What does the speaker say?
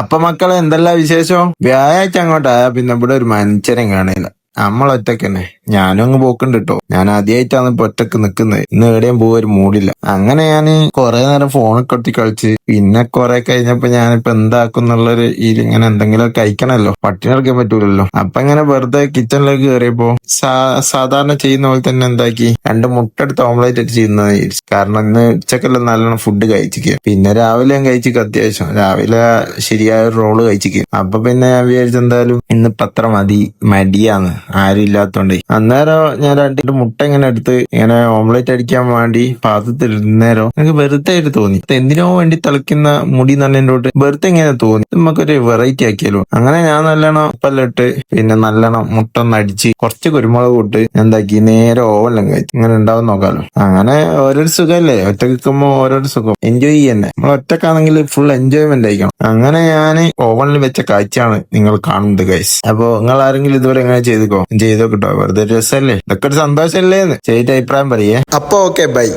അപ്പൊ മക്കളെ എന്തെല്ലാം വിശേഷം? വ്യാഴാഴ്ച അങ്ങോട്ടാ പിന്നെ ഇവിടെ ഒരു മനുഷ്യനെ കാണില്ല. നമ്മളൊറ്റക്കന്നെ. ഞാനും അങ്ങ് പോക്കുണ്ട് കേട്ടോ. ഞാൻ ആദ്യമായിട്ടാണ് ഇപ്പൊ ഒറ്റക്ക് നിക്കുന്നത്. ഇന്ന് എവിടെയും പോവാൻ ഒരു മൂടില്ല. അങ്ങനെ ഞാന് കുറെ നേരം ഫോണിൽ കൊട്ടി കളിച്ച് പിന്നെ കുറെ കഴിഞ്ഞപ്പോ ഞാനിപ്പോ എന്താക്കും എന്നുള്ളൊരു ഇങ്ങനെ എന്തെങ്കിലും കഴിക്കണല്ലോ, പട്ടിണി കിടക്കാൻ പറ്റൂലല്ലോ. അപ്പൊ ഇങ്ങനെ വെറുതെ കിച്ചണിലേക്ക് കയറിയപ്പോ സാധാരണ ചെയ്യുന്ന പോലെ തന്നെ എന്താക്കി, രണ്ട് മുട്ട എടുത്ത് ഓംലേറ്റ് അടിച്ച് ചെയ്യുന്നത് വിചാരിച്ചു. കാരണം ഇന്ന് ഉച്ചക്കെല്ലാം നല്ലോണം ഫുഡ് കഴിച്ചിരിക്കുക. പിന്നെ രാവിലെ ഞാൻ കഴിച്ചിക്ക്, അത്യാവശ്യം രാവിലെ ശരിയായ ഒരു റോള് കഴിച്ചിക്ക്. അപ്പൊ പിന്നെ ഞാൻ വിചാരിച്ചു എന്തായാലും ഇന്ന് പത്ര മതി, മടിയാന്ന് ആരും ഇല്ലാത്തോണ്ട്. അന്നേരം ഞാൻ രണ്ട് മുട്ട ഇങ്ങനെ എടുത്ത് ഇങ്ങനെ ഓംലേറ്റ് അടിക്കാൻ വേണ്ടി പാത്രത്തിലിരുന്നേരം എനിക്ക് വെറുതെ ആയിട്ട് തോന്നി, ഇത് എന്തിനോ വേണ്ടി തിളയ്ക്കുന്ന മുടി നല്ലതിൻ്റെ വെറുതെ ഇങ്ങനെ തോന്നി, നമുക്കൊരു വെറൈറ്റി ആക്കിയാലോ. അങ്ങനെ ഞാൻ നല്ലോണം ഉപ്പെല്ലാം ഇട്ട് പിന്നെ നല്ലോണം മുട്ട ഒന്ന് അടിച്ച് കുറച്ച് കുരുമുളക് ഇട്ട് എന്താക്കി നേരെ ഓവനിലും കഴിച്ചു. ഇങ്ങനെ ഉണ്ടാവും നോക്കാലോ. അങ്ങനെ ഓരോരു സുഖമല്ലേ, ഒറ്റ നിൽക്കുമ്പോ ഓരോരു സുഖം. എൻജോയ് ചെയ്യന്നെ. നമ്മൾ ഒറ്റക്കാണെങ്കിൽ ഫുൾ എൻജോയ്മെന്റ് ആയിരിക്കണം. അങ്ങനെ ഞാൻ ഓവനിൽ വെച്ച കാഴ്ചയാണ് നിങ്ങൾ കാണുന്നത് ഗൈസ്. അപ്പൊ നിങ്ങൾ ആരെങ്കിലും ഇതുവരെ എങ്ങനെ ചെയ്തോ കിട്ടോ, വെറുതെ ഒരു രസമല്ലേ, ഇതൊക്കെ ഒരു സന്തോഷമല്ലേന്ന് ചെയ്തിട്ട് അഭിപ്രായം പറയേ. അപ്പൊ ഓക്കെ, ബൈ.